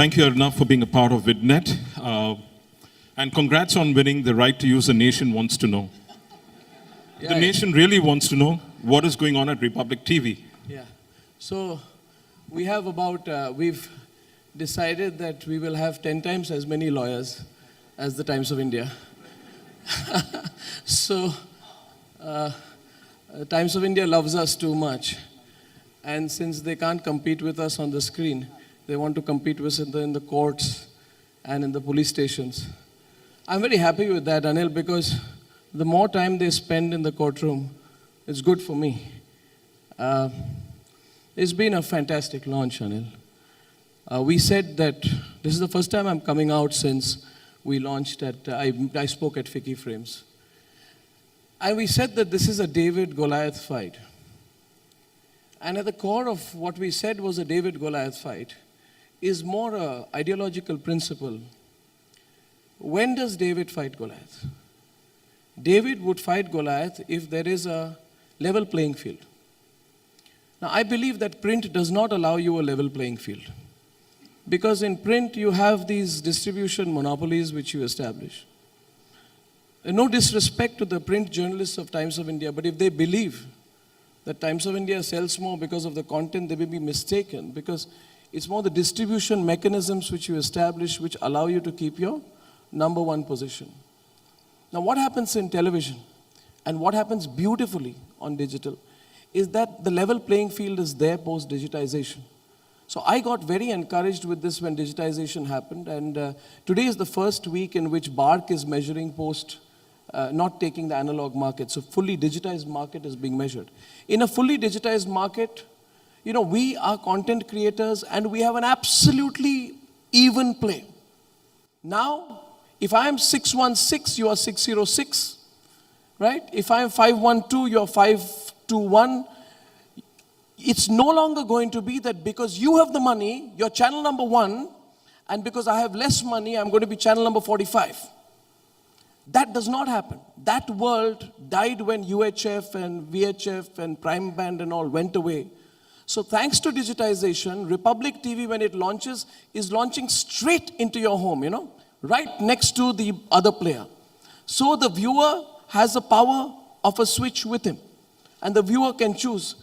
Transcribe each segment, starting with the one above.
Thank you, Arnab, for being a part of VidNet. And congrats on winning the right to use the nation wants to know. The nation really wants to know what is going on at Republic TV. Yeah. So we have we've decided that we will have 10 times as many lawyers as the Times of India. So Times of India loves us too much. And since they can't compete with us on the screen, they want to compete with us in the courts and in the police stations. I'm very happy with that, Anil, because the more time they spend in the courtroom, it's good for me. It's been a fantastic launch, Anil. We said that this is the first time I'm coming out since we launched I spoke at Ficky Frames. And we said that this is a David-Goliath fight. And at the core of what we said was a David-Goliath fight is more an ideological principle. When does David fight Goliath? David would fight Goliath if there is a level playing field. Now, I believe that print does not allow you a level playing field. Because in print, you have these distribution monopolies which you establish. And no disrespect to the print journalists of Times of India, but if they believe that Times of India sells more because of the content, they may be mistaken, because it's more the distribution mechanisms which you establish which allow you to keep your number one position. Now, what happens in television and what happens beautifully on digital is that the level playing field is there post-digitization. So I got very encouraged with this when digitization happened, and today is the first week in which BARC is measuring not taking the analog market. So fully digitized market is being measured. In a fully digitized market, we are content creators and we have an absolutely even play. Now, if I am 616, you are 606, right? If I am 512, you are 521. It's no longer going to be that because you have the money, you're channel number 1, and because I have less money, I'm going to be channel number 45. That does not happen. That world died when UHF and VHF and Prime Band and all went away. So thanks to digitization, Republic TV, when it launches, is launching straight into your home, right next to the other player. So the viewer has the power of a switch with him. And the viewer can choose.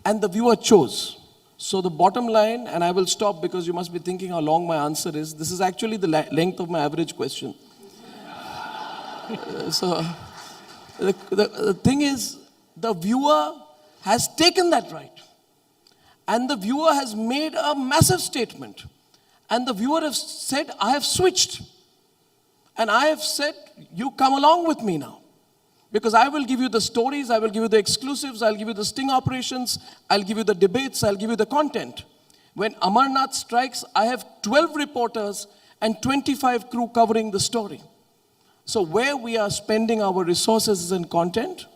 And the viewer chose. So the bottom line, and I will stop because you must be thinking how long my answer is. This is actually the length of my average question. So the thing is, the viewer has taken that right. And the viewer has made a massive statement. And the viewer has said, I have switched. And I have said, you come along with me now. Because I will give you the stories, I will give you the exclusives, I'll give you the sting operations, I'll give you the debates, I'll give you the content. When Amarnath strikes, I have 12 reporters and 25 crew covering the story. So where we are spending our resources is in content,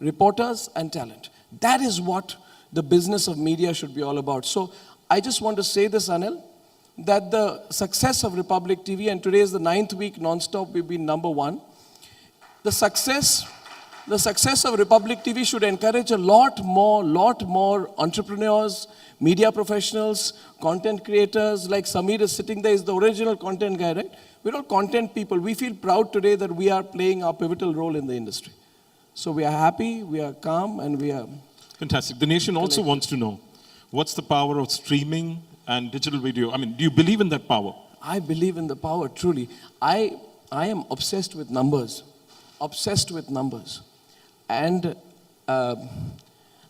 reporters, and talent. That is what the business of media should be all about. So I just want to say this, Anil, that the success of Republic TV, and today is the 9th week non-stop, we've been number 1. The success of Republic TV should encourage a lot more entrepreneurs, media professionals, content creators, like Samir is sitting there, is the original content guy, right? We're all content people. We feel proud today that we are playing our pivotal role in the industry. So we are happy, we are calm, and we are... Fantastic. The nation also wants to know, what's the power of streaming and digital video? I mean, do you believe in that power? I believe in the power, truly. I am obsessed with numbers. Obsessed with numbers. And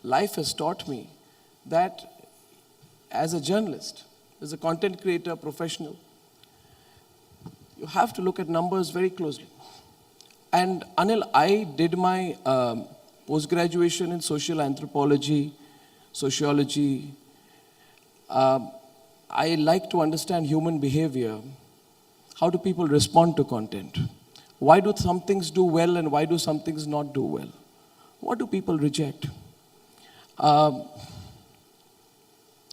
life has taught me that as a journalist, as a content creator, professional, you have to look at numbers very closely. And Anil, I did my post-graduation in social anthropology, sociology. I like to understand human behavior. How do people respond to content? Why do some things do well and why do some things not do well? What do people reject? I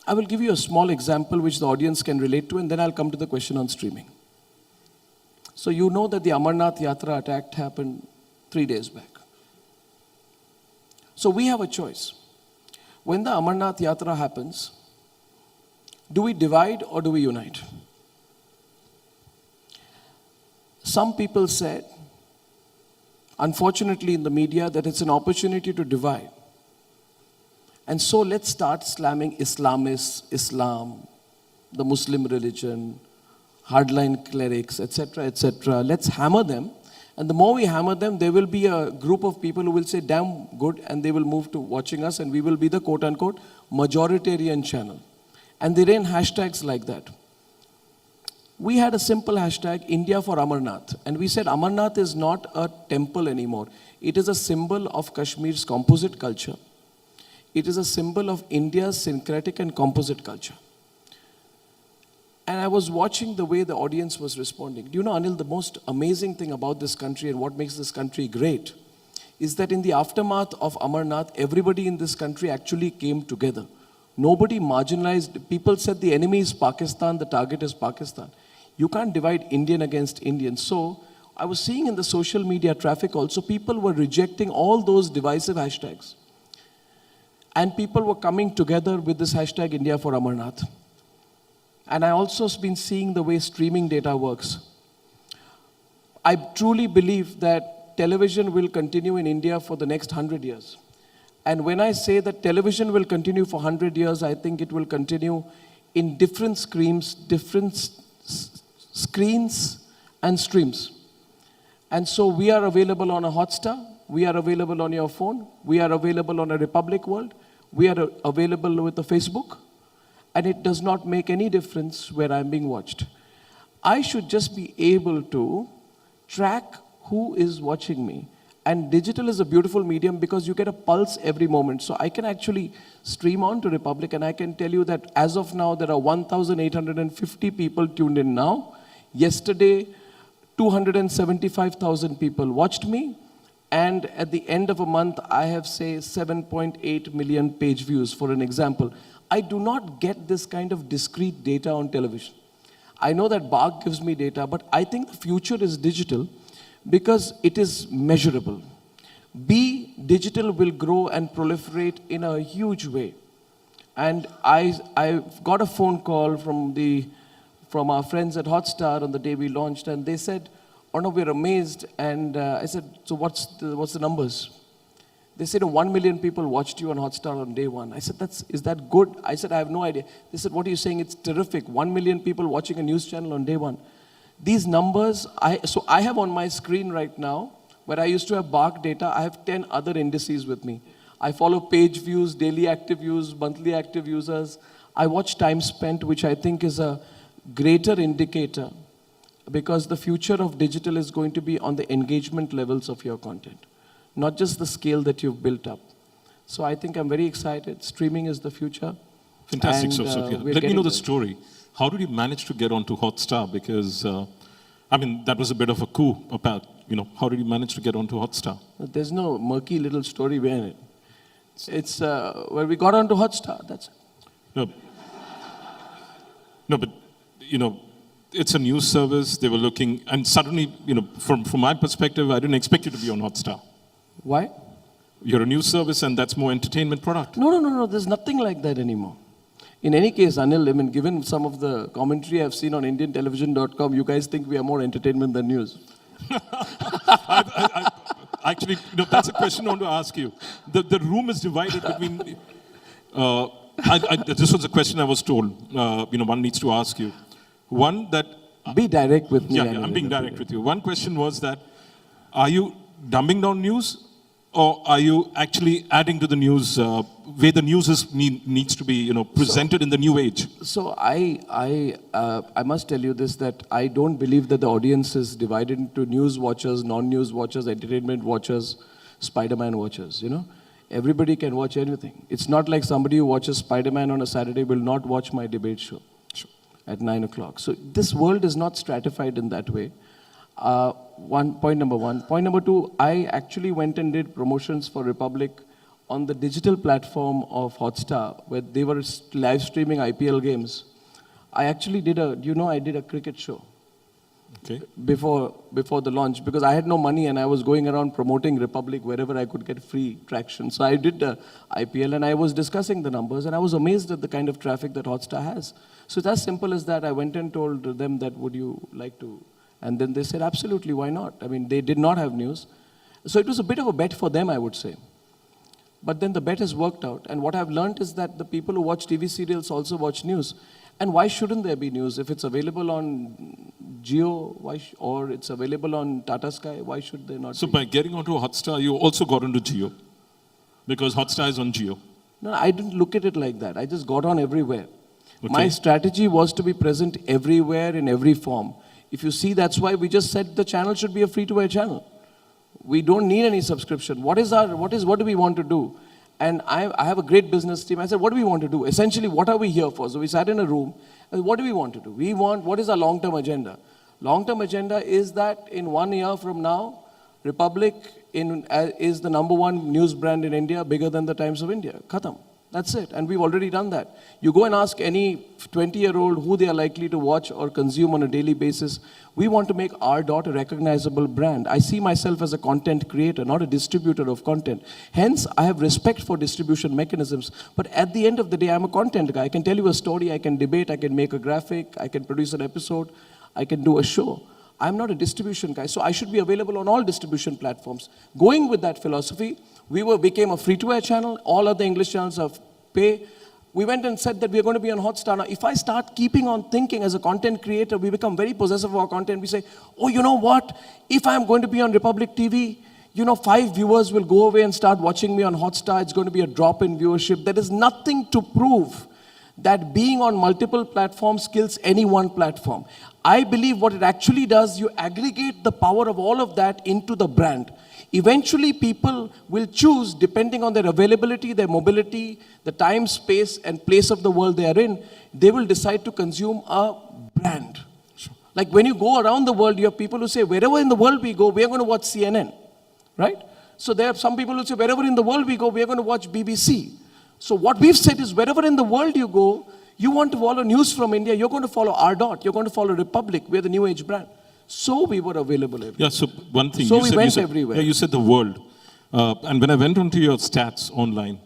will give you a small example which the audience can relate to, and then I'll come to the question on streaming. So you know that the Amarnath Yatra attack happened 3 days back. So we have a choice. When the Amarnath Yatra happens, do we divide or do we unite? Some people said, unfortunately in the media, that it's an opportunity to divide. And so let's start slamming Islamists, Islam, the Muslim religion, hardline clerics, etc., etc. Let's hammer them. And the more we hammer them, there will be a group of people who will say, damn good, and they will move to watching us, and we will be the quote-unquote majoritarian channel. And they ran hashtags like that. We had a simple hashtag, India for Amarnath. And we said Amarnath is not a temple anymore. It is a symbol of Kashmir's composite culture. It is a symbol of India's syncretic and composite culture. And I was watching the way the audience was responding. Do you know, Anil, the most amazing thing about this country and what makes this country great is that in the aftermath of Amarnath, everybody in this country actually came together. Nobody marginalized. People said the enemy is Pakistan, the target is Pakistan. You can't divide Indian against Indian. So I was seeing in the social media traffic also, people were rejecting all those divisive hashtags. And people were coming together with this hashtag India for Amarnath. And I also have been seeing the way streaming data works. I truly believe that television will continue in India for the next 100 years. And when I say that television will continue for 100 years, I think it will continue in different screens and streams. And so we are available on a Hotstar, we are available on your phone, we are available on a Republic World, we are available with a Facebook, and it does not make any difference where I'm being watched. I should just be able to track who is watching me. And digital is a beautiful medium because you get a pulse every moment. So I can actually stream on to Republic, and I can tell you that as of now, there are 1,850 people tuned in now. Yesterday, 275,000 people watched me. And at the end of a month, I have, say, 7.8 million page views, for an example. I do not get this kind of discrete data on television. I know that BARC gives me data, but I think the future is digital because it is measurable. B, digital will grow and proliferate in a huge way. And I got a phone call from our friends at Hotstar on the day we launched, and they said, Arnab, we're amazed. And I said, so what's the numbers? They said, 1 million people watched you on Hotstar on day one. I said, is that good? I said, I have no idea. They said, what are you saying? It's terrific. 1 million people watching a news channel on day one. These numbers, so I have on my screen right now, where I used to have BARC data, I have 10 other indices with me. I follow page views, daily active views, monthly active users. I watch time spent, which I think is a greater indicator, because the future of digital is going to be on the engagement levels of your content, not just the scale that you've built up. So I think I'm very excited. Streaming is the future. Fantastic. And, Let me know the story. How did you manage to get onto Hotstar? Because, I mean, that was a bit of a coup about, how did you manage to get onto Hotstar? There's no murky little story behind it. It's where we got onto Hotstar, that's it. No, but, it's a news service. They were looking, and suddenly, from my perspective, I didn't expect you to be on Hotstar. Why? You're a news service, and that's more entertainment product. No. There's nothing like that anymore. In any case, Anil, I mean, given some of the commentary I've seen on IndianTelevision.com, you guys think we are more entertainment than news. Actually, that's a question I want to ask you. The room is divided between. This was a question I was told. One needs to ask you. One that. Be direct with me. Yeah, I'm being direct with you. One question was that, are you dumbing down news, or are you actually adding to the news where the news needs to be, presented in the new age? So I must tell you this, that I don't believe that the audience is divided into news watchers, non-news watchers, entertainment watchers, Spider-Man watchers. Everybody can watch anything. It's not like somebody who watches Spider-Man on a Saturday will not watch my debate show at 9 o'clock. So this world is not stratified in that way. Point number one. Point number two, I actually went and did promotions for Republic on the digital platform of Hotstar, where they were live streaming IPL games. I actually did a cricket show. Okay. Before the launch, because I had no money and I was going around promoting Republic wherever I could get free traction. So I did the IPL and I was discussing the numbers, and I was amazed at the kind of traffic that Hotstar has. So it's as simple as that. I went and told them that, would you like to And then they said, absolutely, why not? I mean, they did not have news. So it was a bit of a bet for them, I would say. But then the bet has worked out. And what I've learned is that the people who watch TV serials also watch news. And why shouldn't there be news? If it's available on Jio, or it's available on Tata Sky, why should there not So be? by getting onto Hotstar, you also got into Jio, because Hotstar is on Jio. No, I didn't look at it like that. I just got on everywhere. Okay. My strategy was to be present everywhere in every form. If you see, that's why we just said the channel should be a free-to-air channel. We don't need any subscription. What do we want to do? And I have a great business team. I said, what do we want to do? Essentially, what are we here for? So we sat in a room, and what do we want to do? What is our long-term agenda? Long-term agenda is that in 1 year from now, Republic is the #1 news brand in India, bigger than the Times of India. Khatam. That's it. And we've already done that. You go and ask any 20-year-old who they are likely to watch or consume on a daily basis. We want to make our dot a recognizable brand. I see myself as a content creator, not a distributor of content. Hence, I have respect for distribution mechanisms. But at the end of the day, I'm a content guy. I can tell you a story, I can debate, I can make a graphic, I can produce an episode, I can do a show. I'm not a distribution guy, so I should be available on all distribution platforms. Going with that philosophy, we became a free-to-air channel. All other English channels have pay. We went and said that we're going to be on Hotstar. Now, if I start keeping on thinking as a content creator, we become very possessive of our content. We say, oh, you know what? If I'm going to be on Republic TV, 5 viewers will go away and start watching me on Hotstar. It's going to be a drop in viewership. There is nothing to prove that being on multiple platforms kills any one platform. I believe what it actually does, you aggregate the power of all of that into the brand. Eventually, people will choose, depending on their availability, their mobility, the time, space, and place of the world they are in, they will decide to consume a brand. Sure. Like when you go around the world, you have people who say, wherever in the world we go, we are going to watch CNN, right? So there are some people who say, wherever in the world we go, we are going to watch BBC. So what we've said is, wherever in the world you go, you want to follow news from India, you're going to follow our dot, you're going to follow Republic, we're the new age brand. So we were available everywhere. Yeah, so one thing. So we went everywhere. Yeah, you said the world. And when I went onto your stats online,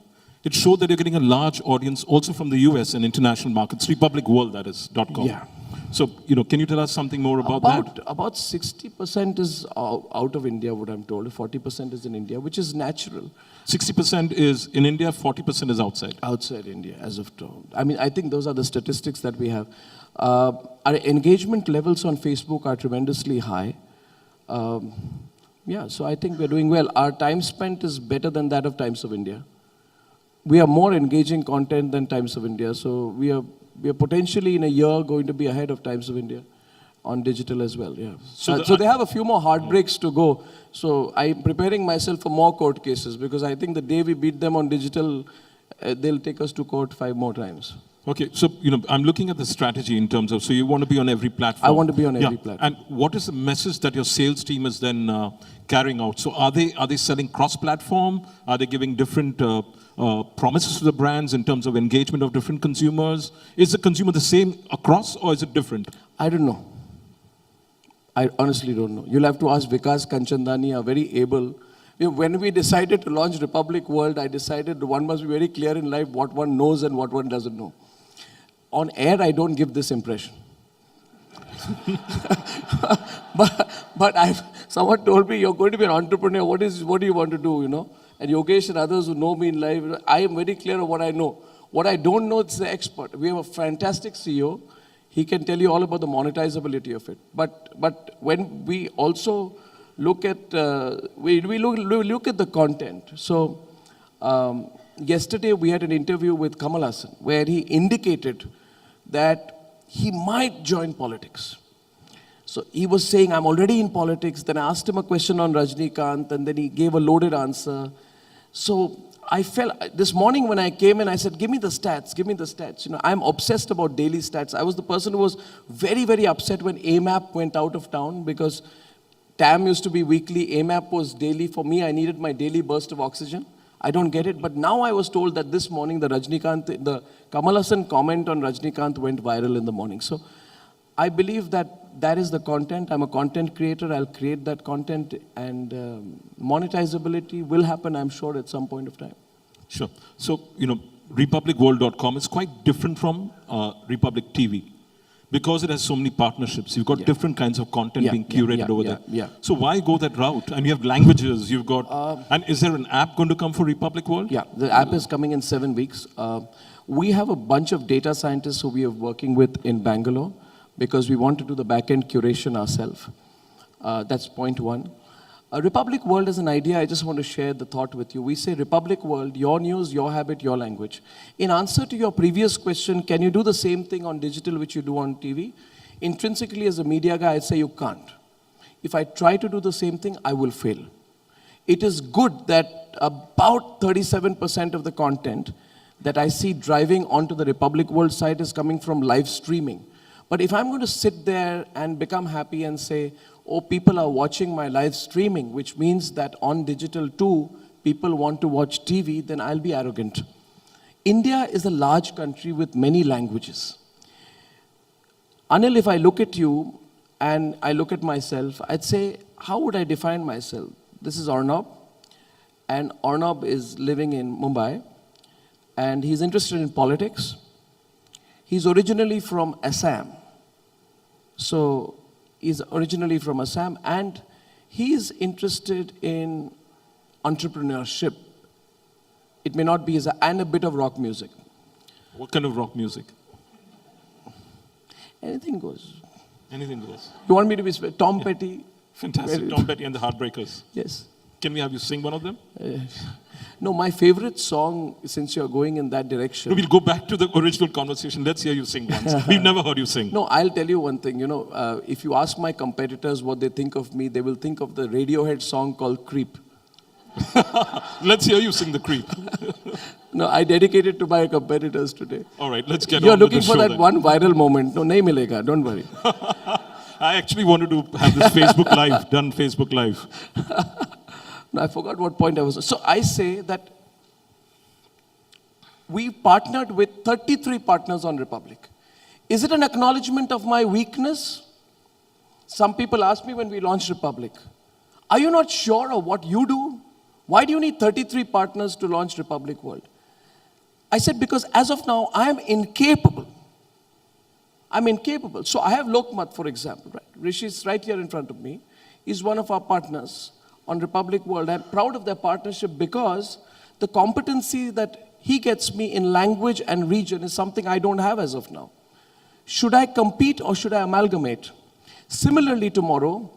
it showed that you're getting a large audience also from the US and international markets, Republic World, that is, .com. Yeah. So, can you tell us something more about that? About 60% is out of India, what I'm told. 40% is in India, which is natural. 60% is in India, 40% is outside. Outside India, as of told. I mean, I think those are the statistics that we have. Our engagement levels on Facebook are tremendously high. Yeah, so I think we're doing well. Our time spent is better than that of Times of India. We are more engaging content than Times of India. So we are potentially in a year going to be ahead of Times of India on digital as well, yeah. So they have a few more heartbreaks to go. So I'm preparing myself for more court cases because I think the day we beat them on digital, they'll take us to court 5 more times. Okay, so I'm looking at the strategy in terms of, so you want to be on every platform. I want to be on every platform. And what is the message that your sales team is then carrying out? So are they selling cross-platform? Are they giving different promises to the brands in terms of engagement of different consumers? Is the consumer the same across or is it different? I don't know. I honestly don't know. You'll have to ask Vikas Kanchandani, are very able. When we decided to launch Republic World, I decided one must be very clear in life what one knows and what one doesn't know. On air, I don't give this impression. but someone told me, you're going to be an entrepreneur. What do you want to do, And Yogesh and others who know me in life, I am very clear of what I know. What I don't know, it's the expert. We have a fantastic CEO. He can tell you all about the monetizability of it. But when we also look at we look at the content. So yesterday we had an interview with Kamal Hassan where he indicated that he might join politics. So he was saying, I'm already in politics. Then I asked him a question on Rajnikant, and then he gave a loaded answer. So I felt, this morning when I came in, I said, give me the stats, give me the stats. I'm obsessed about daily stats. I was the person who was very, very upset when AMAP went out of town because TAM used to be weekly, AMAP was daily. For me, I needed my daily burst of oxygen. I don't get it. But now I was told that this morning the Kamal Hassan comment on Rajnikant went viral in the morning. So I believe that is the content. I'm a content creator. I'll create that content, and monetizability will happen, I'm sure, at some point of time. Sure. So, republicworld.com is quite different from Republic TV. because it has so many partnerships, you've got Yeah. different kinds of content Yeah, being yeah, curated yeah, over yeah, there. yeah. So why go that route? And you have languages, you've got, and is there an app going to come for Republic World? Yeah, the app is coming in 7 weeks. We have a bunch of data scientists who we are working with in Bangalore because we want to do the back-end curation ourselves. That's point one. Republic World is an idea, I just want to share the thought with you. We say Republic World, your news, your habit, your language. In answer to your previous question, can you do the same thing on digital which you do on TV? Intrinsically, as a media guy, I'd say you can't. If I try to do the same thing, I will fail. It is good that about 37% of the content that I see driving onto the Republic World site is coming from live streaming. But if I'm going to sit there and become happy and say, oh, people are watching my live streaming, which means that on digital too, people want to watch TV, then I'll be arrogant. India is a large country with many languages. Anil, if I look at you and I look at myself, I'd say, how would I define myself? This is Arnab, and Arnab is living in Mumbai, and he's interested in politics. He's originally from Assam. So he's originally from Assam, and he's interested in entrepreneurship. It may not be, and a bit of rock music. What kind of rock music? Anything goes. Anything goes. You want me to be Tom Petty? Fantastic. Tom Petty and the Heartbreakers. Yes. Can we have you sing one of them? No, my favorite song, since you're going in that direction. No, we'll go back to the original conversation. Let's hear you sing once. We've never heard you sing. No, I'll tell you one thing. You know, if you ask my competitors what they think of me, they will think of the Radiohead song called Creep. Let's hear you sing the Creep. No, I dedicate it to my competitors today. All right, let's get You're on with looking the for show that then. one viral moment. No, nahi milega, don't worry. I actually wanted to have this Facebook Live, done Facebook Live. No, I forgot what point I was. So I say that we partnered with 33 partners on Republic. Is it an acknowledgement of my weakness? Some people ask me when we launched Republic, are you not sure of what you do? Why do you need 33 partners to launch Republic World? I said, because as of now, I am incapable. I'm incapable. So I have Lokmat, for example, right? Rishi is right here in front of me. He's one of our partners on Republic World. I'm proud of their partnership because the competency that he gets me in language and region is something I don't have as of now. Should I compete or should I amalgamate? Similarly, tomorrow,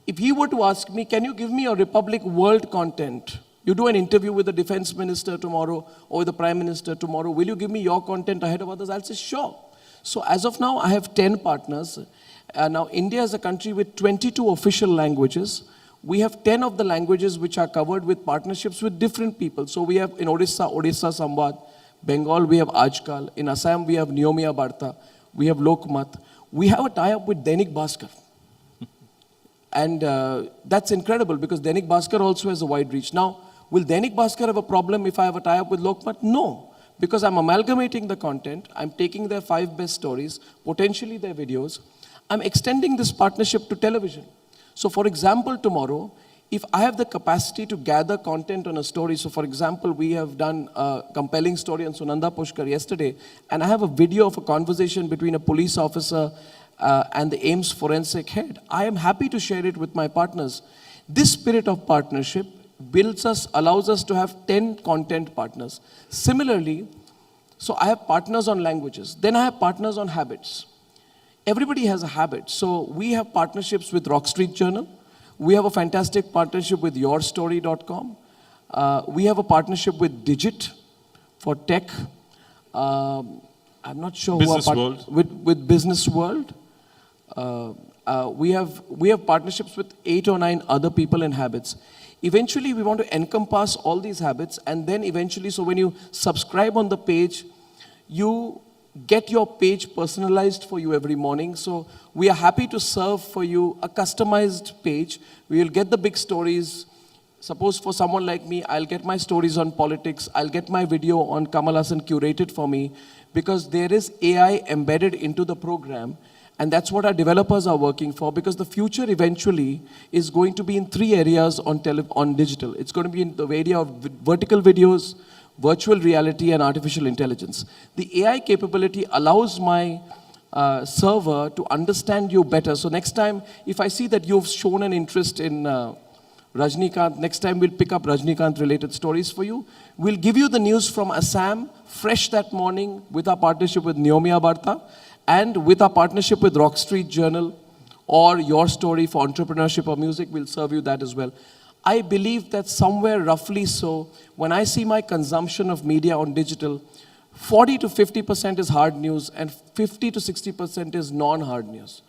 if he were to ask me, can you give me a Republic World content? You do an interview with the defense minister tomorrow or with the prime minister tomorrow. Will you give me your content ahead of others? I'll say, sure. So as of now, I have 10 partners. Now, India is a country with 22 official languages. We have 10 of the languages which are covered with partnerships with different people. So we have in Odisha Samvad. Bengal, we have Ajkal. In Assam, we have Niyomiya Barta. We have Lokmat. We have a tie-up with Dainik Bhaskar. And that's incredible because Dainik Bhaskar also has a wide reach. Now, will Dainik Bhaskar have a problem if I have a tie-up with Lokmat? No. Because I'm amalgamating the content. I'm taking their 5 best stories, potentially their videos. I'm extending this partnership to television. So for example, tomorrow, if I have the capacity to gather content on a story, so for example, we have done a compelling story on Sunanda Pushkar yesterday, and I have a video of a conversation between a police officer and the AIMS forensic head. I am happy to share it with my partners. This spirit of partnership allows us to have 10 content partners. Similarly, so I have partners on languages. Then I have partners on habits. Everybody has a habit. So we have partnerships with Rock Street Journal. We have a fantastic partnership with yourstory.com. We have a partnership with Digit for tech. I'm not sure Business who our World. With Business World. We have partnerships with 8 or 9 other people in habits. Eventually, we want to encompass all these habits, and then eventually, so when you subscribe on the page, you get your page personalized for you every morning. So we are happy to serve for you a customized page. We will get the big stories. Suppose for someone like me, I'll get my stories on politics. I'll get my video on Kamal Hassan curated for me because there is AI embedded into the program. And that's what our developers are working for because the future eventually is going to be in 3 areas on digital. It's going to be in the area of vertical videos, virtual reality, and artificial intelligence. The AI capability allows my server to understand you better. So next time, if I see that you've shown an interest in Rajnikant, next time we'll pick up Rajnikant related stories for you. We'll give you the news from Assam, fresh that morning, with our partnership with Neomia Barta and with our partnership with Rock Street Journal, or Your Story for entrepreneurship or music. We'll serve you that as well. I believe that somewhere roughly so, when I see my consumption of media on digital, 40 to 50% is hard news and 50 to 60% is non-hard news.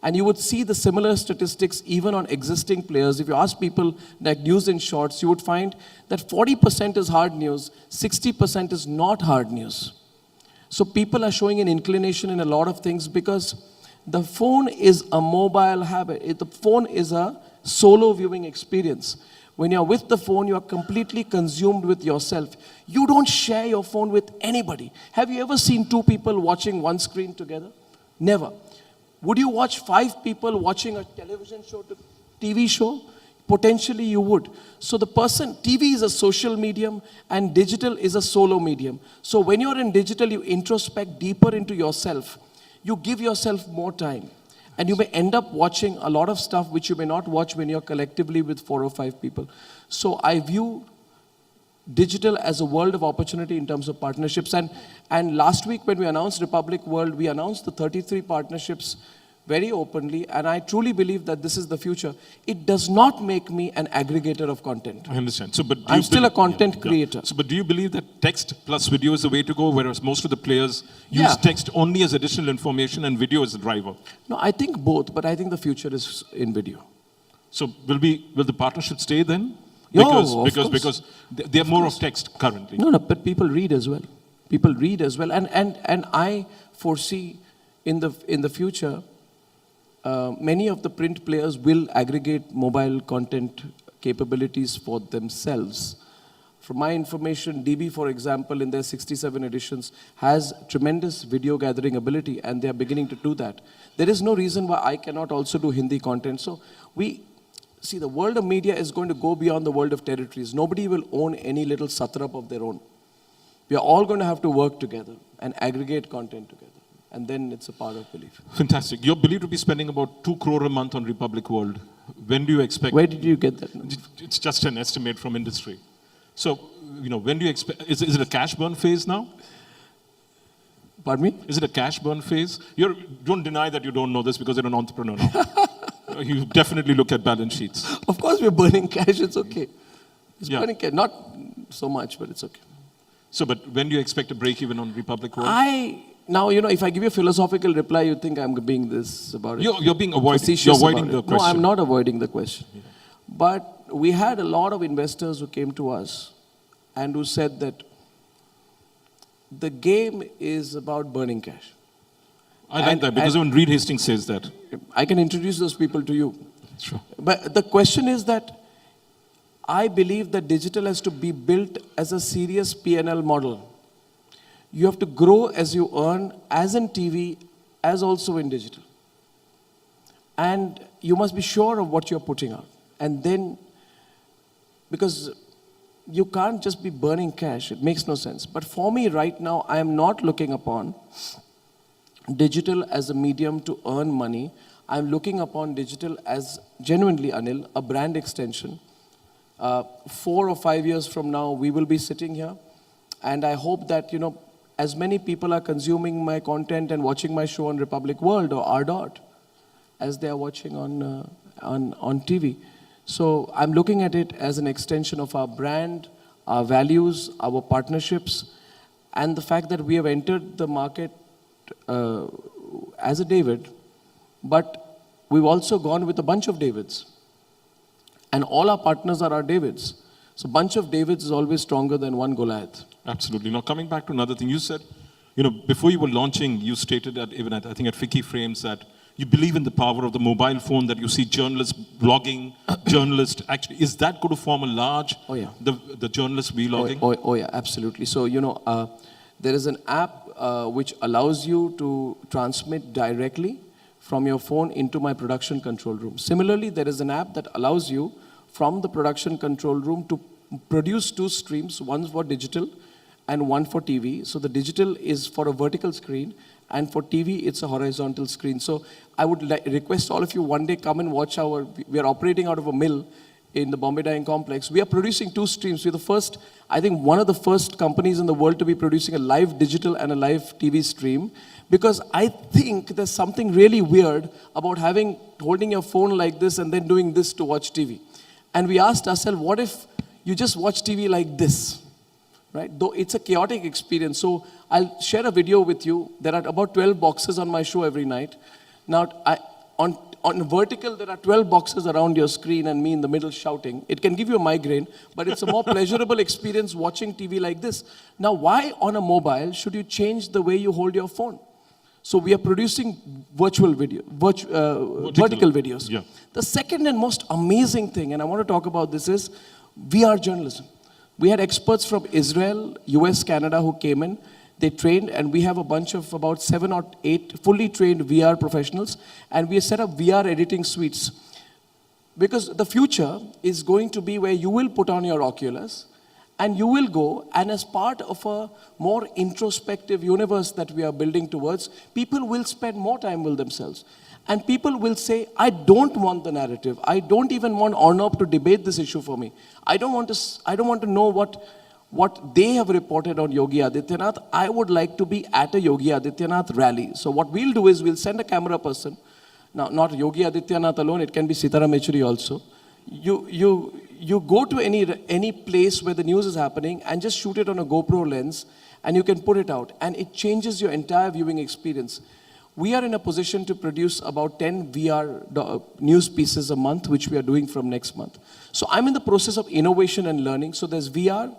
And you would see the similar statistics even on existing players. If you ask people like News in Shorts, you would find that 40% is hard news, 60% is not hard news. So people are showing an inclination in a lot of things because the phone is a mobile habit. The phone is a solo viewing experience. When you're with the phone, you're completely consumed with yourself. You don't share your phone with anybody. Have you ever seen two people watching one screen together? Never. Would you watch 5 people watching a television show to TV show? Potentially you would. So the person, TV is a social medium and digital is a solo medium. So when you're in digital, you introspect deeper into yourself. You give yourself more time. And you may end up watching a lot of stuff which you may not watch when you're collectively with 4 or 5 people. So I view digital as a world of opportunity in terms of partnerships. And last week when we announced Republic World, we announced the 33 partnerships very openly. And I truly believe that this is the future. It does not make me an aggregator of content. I understand. So, but I'm still a content creator. So, but do you believe that text plus video is the way to go, whereas most of the players use text only as additional information and video as the driver? No, I think both, but I think the future is in video. So will the partnership stay then? Because they're more of text currently. No, but people read as well. People read as well. And I foresee in the future, many of the print players will aggregate mobile content capabilities for themselves. From my information, DB, for example, in their 67 editions, has tremendous video gathering ability, and they are beginning to do that. There is no reason why I cannot also do Hindi content. So see, the world of media is going to go beyond the world of territories. Nobody will own any little satrap of their own. We are all going to have to work together and aggregate content together. And then it's a part of belief. Fantastic. You're believed to be spending about 2 crore a month on Republic World. When do you expect? Where did you get that number? It's just an estimate from industry. So, when do you expect? Is it a cash burn phase now? Pardon me? Is it a cash burn phase? Don't deny that you don't know this because you're an entrepreneur now. You definitely look at balance sheets. Of course, we're burning cash. It's okay. It's Yeah. burning cash. Not so much, but it's okay. So, but when do you expect a break even on Republic World? Now, if I give you a philosophical reply, you think I'm being this about it. You're being avoiding. Facetious You're avoiding about the it. question. No, I'm not avoiding the question. Yeah. But we had a lot of investors who came to us and who said that the game is about burning cash. I like that because even Reed Hastings says that. I can introduce those people to you. Sure. But the question is that I believe that digital has to be built as a serious P&L model. You have to grow as you earn, as in TV, as also in digital. And you must be sure of what you're putting out. And then, because you can't just be burning cash, it makes no sense. But for me right now, I am not looking upon digital as a medium to earn money. I'm looking upon digital as genuinely, Anil, a brand extension. 4 or 5 years from now, we will be sitting here. And I hope that, as many people are consuming my content and watching my show on Republic World or R. as they are watching on TV. So I'm looking at it as an extension of our brand, our values, our partnerships, and the fact that we have entered the market as a David, but we've also gone with a bunch of Davids. And all our partners are our Davids. So a bunch of Davids is always stronger than one Goliath. Absolutely. Now, coming back to another thing, you said, before you were launching, you stated at Fiki Frames that you believe in the power of the mobile phone, that you see journalists blogging, journalists actually. Is that going to form a large, the journalist vlogging? Oh, yeah, absolutely. So, there is an app which allows you to transmit directly from your phone into my production control room. Similarly, there is an app that allows you from the production control room to produce 2 streams, one for digital and one for TV. So the digital is for a vertical screen, and for TV, it's a horizontal screen. So I would request all of you one day come and watch we are operating out of a mill in the Bombay Dyeing Complex. We are producing 2 streams. We're the first, I think one of the first companies in the world to be producing a live digital and a live TV stream, because I think there's something really weird about holding your phone like this and then doing this to watch TV. And we asked ourselves, what if you just watch TV like this? Right? Though it's a chaotic experience. So I'll share a video with you. There are about 12 boxes on my show every night. Now, on vertical, there are 12 boxes around your screen and me in the middle shouting. It can give you a migraine, but it's a more pleasurable experience watching TV like this. Now, why on a mobile should you change the way you hold your phone? So we are producing vertical videos. Yeah. The second and most amazing thing, and I want to talk about this, is VR journalism. We had experts from Israel, US, Canada who came in. They trained, and we have a bunch of about 7 or 8 fully trained VR professionals, and we set up VR editing suites. Because the future is going to be where you will put on your Oculus, and you will go, and as part of a more introspective universe that we are building towards, people will spend more time with themselves. And people will say, I don't want the narrative. I don't even want Arnab to debate this issue for me. I don't want to know what they have reported on Yogi Adityanath. I would like to be at a Yogi Adityanath rally. So what we'll do is we'll send a camera person. Now, not Yogi Adityanath alone, it can be Sitaram Yechuri also. You go to any place where the news is happening and just shoot it on a GoPro lens, and you can put it out. And it changes your entire viewing experience. We are in a position to produce about 10 VR news pieces a month, which we are doing from next month. So I'm in the process of innovation and learning. So there's VR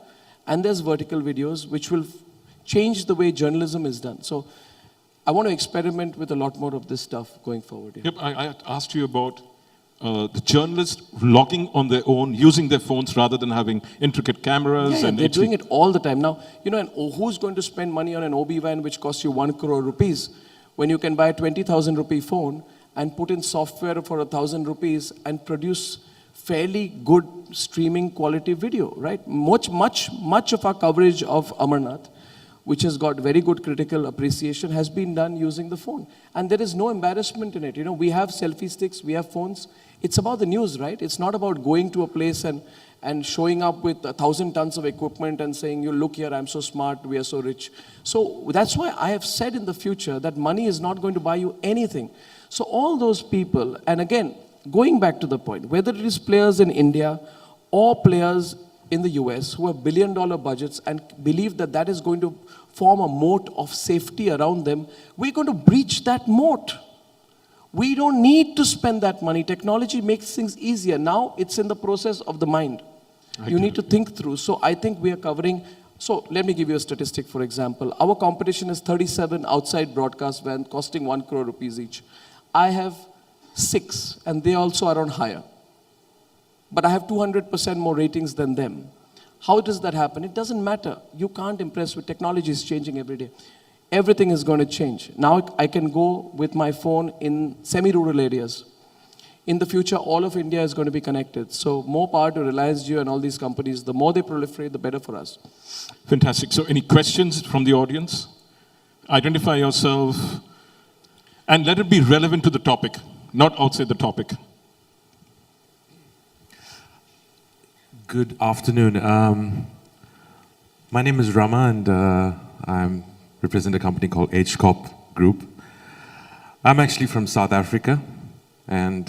and there's vertical videos, which will change the way journalism is done. So I want to experiment with a lot more of this stuff going forward. Yep, I asked you about the journalists logging on their own, using their phones rather than having intricate cameras. Yeah, they're doing it all the time. Now, who's going to spend money on an OB-van which costs you 1 crore rupees? When you can buy a 20,000 rupee phone and put in software for 1,000 rupees and produce fairly good streaming quality video, right? Much of our coverage of Amarnath, which has got very good critical appreciation, has been done using the phone. And there is no embarrassment in it. We have selfie sticks, we have phones. It's about the news, right? It's not about going to a place and showing up with 1,000 tons of equipment and saying, you look here, I'm so smart, we are so rich. So that's why I have said in the future that money is not going to buy you anything. So all those people, and again, going back to the point, whether it is players in India or players in the US who have billion-dollar budgets and believe that that is going to form a moat of safety around them, we're going to breach that moat. We don't need to spend that money. Technology makes things easier. Now it's in the process of the mind. You need to think through. So I think we are covering. So let me give you a statistic, for example. Our competition is 37 outside broadcast vans costing 1 crore rupees each. I have 6, and they also are on hire. But I have 200% more ratings than them. How does that happen? It doesn't matter. You can't impress with technology is changing every day. Everything is going to change. Now I can go with my phone in semi-rural areas. In the future, all of India is going to be connected. So more power to Reliance Jio and all these companies. The more they proliferate, the better for us. Fantastic. So any questions from the audience? Identify yourself and let it be relevant to the topic, not outside the topic. Good afternoon. My name is Rama, and I represent a company called H Corp Group. I'm actually from South Africa, and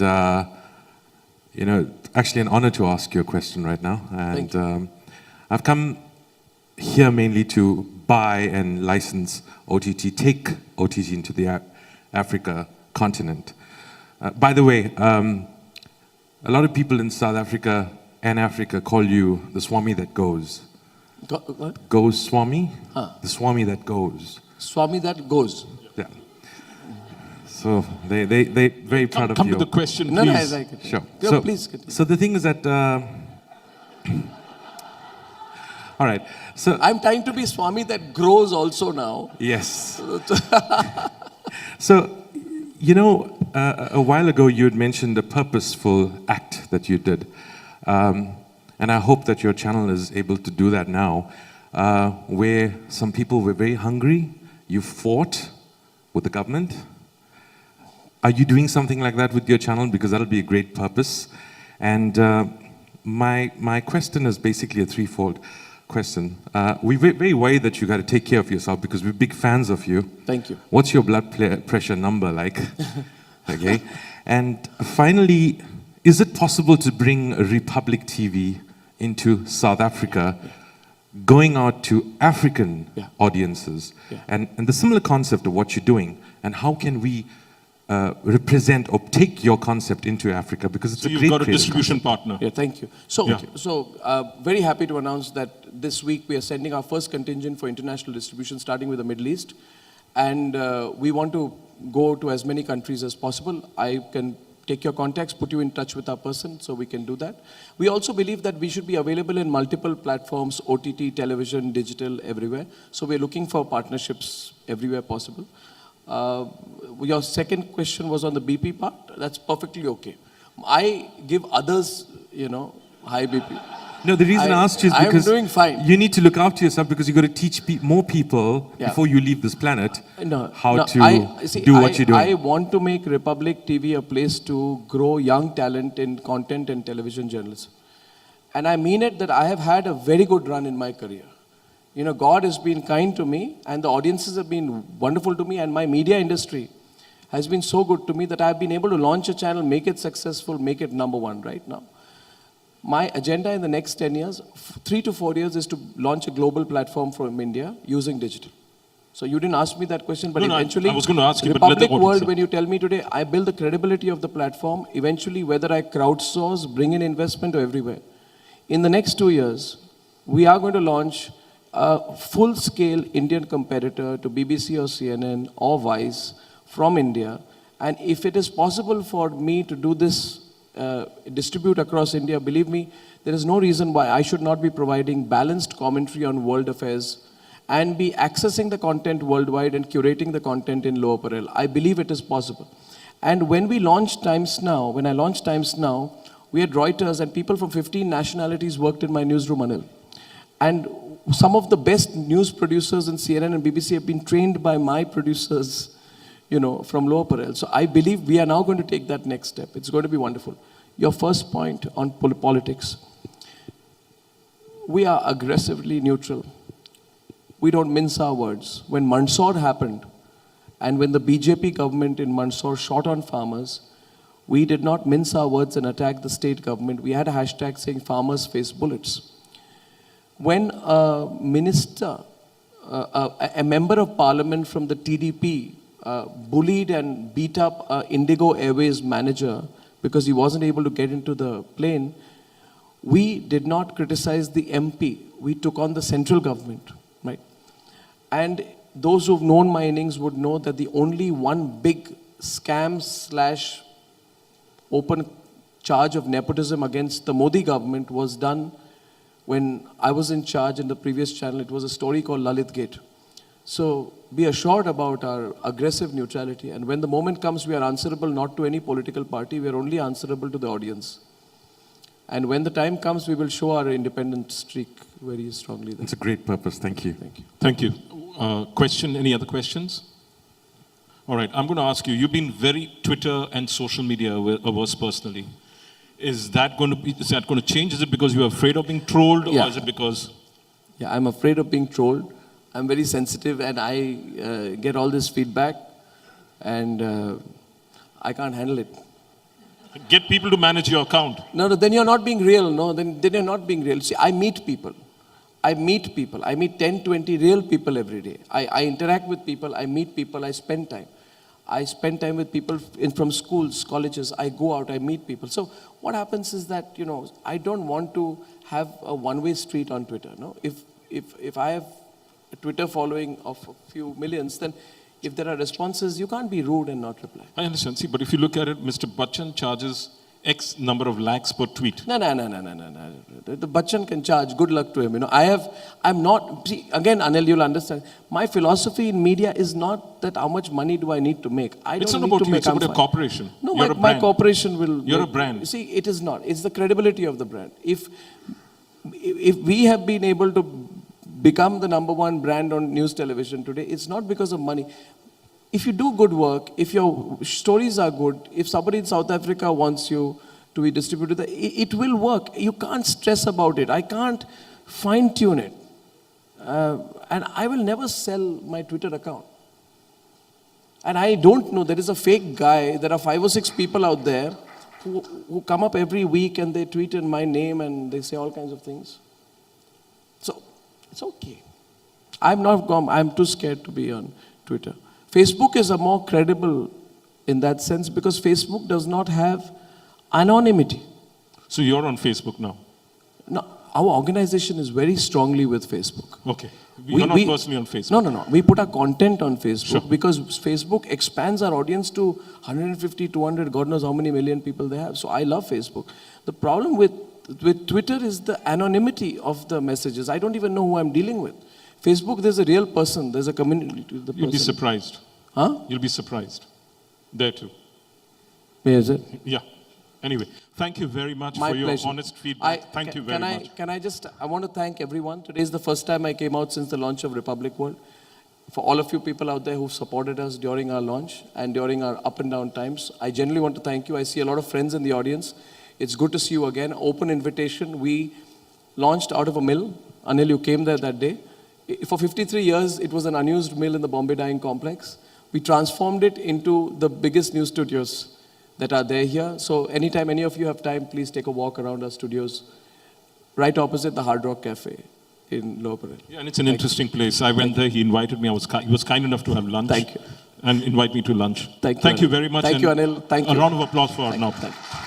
actually an honor to ask you a question right now. And I've come here mainly to buy and license OTT, take OTT into the Africa continent. By the way, a lot of people in South Africa and Africa call you the Swami that goes. What? Goes Swami? Huh. The Swami that goes. Swami that goes. Yeah. So they very proud of you. Come to the question, please. No, I like it. Sure. Yeah, So, please continue. so the thing is that. All right. So I'm trying to be Swami that grows also now. yes. So, a while ago you had mentioned a purposeful act that you did. And I hope that your channel is able to do that now. where some people were very hungry. You fought with the government. Are you doing something like that with your channel? Because that'll be a great purpose. And my question is basically a threefold question. We're very worried that you got to take care of yourself because we're big fans of you. Thank you. What's your blood pressure number like? Okay. And finally, is it possible to bring Republic TV into South Africa, going out to African audiences, and the similar concept of what you're doing, and how can we represent or take your concept into Africa, because it's So a you've great got a creative distribution concept. partner. Yeah, thank you. So, Yeah. very happy to announce that this week we are sending our first contingent for international distribution, starting with the Middle East. And we want to go to as many countries as possible. I can take your contacts, put you in touch with our person, so we can do that. We also believe that we should be available in multiple platforms, OTT, television, digital, everywhere. So we're looking for partnerships everywhere possible. Your second question was on the BP part. That's perfectly okay. I give others, high BP. No, the reason I asked you is I'm because doing fine. you need to look after yourself, because you've got to teach more people before you leave this planet how to do what you're doing. I want to make Republic TV a place to grow young talent in content and television journalism. And I mean it that I have had a very good run in my career. God has been kind to me, and the audiences have been wonderful to me, and my media industry has been so good to me that I've been able to launch a channel, make it successful, make it #1 right now. My agenda in the next 10 years, 3 to 4 years, is to launch a global platform from India using digital. So you didn't ask me that question, but eventually, I was going to ask you, but let the Republic audience World, know. when you tell me today, I build the credibility of the platform, eventually whether I crowdsource, bring in investment or everywhere. In the next 2 years, we are going to launch a full-scale Indian competitor to BBC or CNN or Vice from India. And if it is possible for me to do this, distribute across India, believe me, there is no reason why I should not be providing balanced commentary on world affairs and be accessing the content worldwide and curating the content in low apparel. I believe it is possible. And when we launched Times Now, when I launched Times Now, we had Reuters and people from 15 nationalities worked in my newsroom, Anil. And some of the best news producers in CNN and BBC have been trained by my producers, from low apparel. So I believe we are now going to take that next step. It's going to be wonderful. Your first point on politics. We are aggressively neutral. We don't mince our words. When Mandsaur happened, and when the BJP government in Mandsaur shot on farmers, we did not mince our words and attack the state government. We had a hashtag saying farmers face bullets. When a minister, a member of parliament from the TDP, bullied and beat up Indigo Airways manager because he wasn't able to get into the plane, we did not criticize the MP. We took on the central government, right? And those who've known my innings would know that the only one big scam / open charge of nepotism against the Modi government was done when I was in charge in the previous channel. It was a story called Lalit Gate. So be assured about our aggressive neutrality. And when the moment comes, we are answerable not to any political party. We are only answerable to the audience. And when the time comes, we will show our independent streak very strongly there. It's a great purpose. Thank you. Thank you. Thank you. Question, any other questions? All right, I'm going to ask you, you've been very Twitter and social media averse personally. Is that going to change? Is it because you're afraid of being trolled, or is it because... Yeah, I'm afraid of being trolled. I'm very sensitive, and I get all this feedback, and I can't handle it. Get people to manage your account. No, then you're not being real. No, then you're not being real. See, I meet people. I meet 10, 20 real people every day. I interact with people. I meet people. I spend time. I spend time with people from schools, colleges. I go out. I meet people. So what happens is that, I don't want to have a one-way street on Twitter. No, if I have a Twitter following of a few millions, then if there are responses, you can't be rude and not reply. I understand. See, but if you look at it, Mr. Bachchan charges X number of lakhs per tweet. No. The Bachchan can charge. Good luck to him. I'm not, see, again, Anil, you'll understand. My philosophy in media is not that how much money do I need to make. It's not about you, it's about a corporation. No, You're my corporation will... You're a brand. See, it is not. It's the credibility of the brand. If we have been able to become the #1 brand on news television today, it's not because of money. If you do good work, if your stories are good, if somebody in South Africa wants you to be distributed, it will work. You can't stress about it. I can't fine-tune it. And I will never sell my Twitter account. And I don't know, there is a fake guy, there are 5 or 6 people out there who come up every week and they tweet in my name and they say all kinds of things. So, it's okay. I'm too scared to be on Twitter. Facebook is a more credible in that sense because Facebook does not have anonymity. So you're on Facebook now? No, our organization is very strongly with Facebook. Okay. You're not personally on Facebook? No. We put our content on Facebook Sure. because Facebook expands our audience to 150, 200, God knows how many million people they have. So I love Facebook. The problem with Twitter is the anonymity of the messages. I don't even know who I'm dealing with. Facebook, there's a real person. There's a community to the person. You'll be surprised. Huh? You'll be surprised. There too. Where is it? Yeah. Anyway, thank you very much My for your pleasure. honest feedback. Thank you very much. I want to thank everyone. Today is the first time I came out since the launch of Republic World. For all of you people out there who supported us during our launch and during our up and down times, I genuinely want to thank you. I see a lot of friends in the audience. It's good to see you again. Open invitation. We launched out of a mill. Anil, you came there that day. For 53 years, it was an unused mill in the Bombay Dyeing Complex. We transformed it into the biggest news studios that are there here. So anytime any of you have time, please take a walk around our studios, right opposite the Hard Rock Cafe in Lower Parel. Yeah, and it's an interesting place. I went there, he invited me. He was kind enough to have lunch. Thank you. And invite me to lunch. Thank you very much. Thank you, Anil. Thank you. A round of applause for Arnab. Thank you.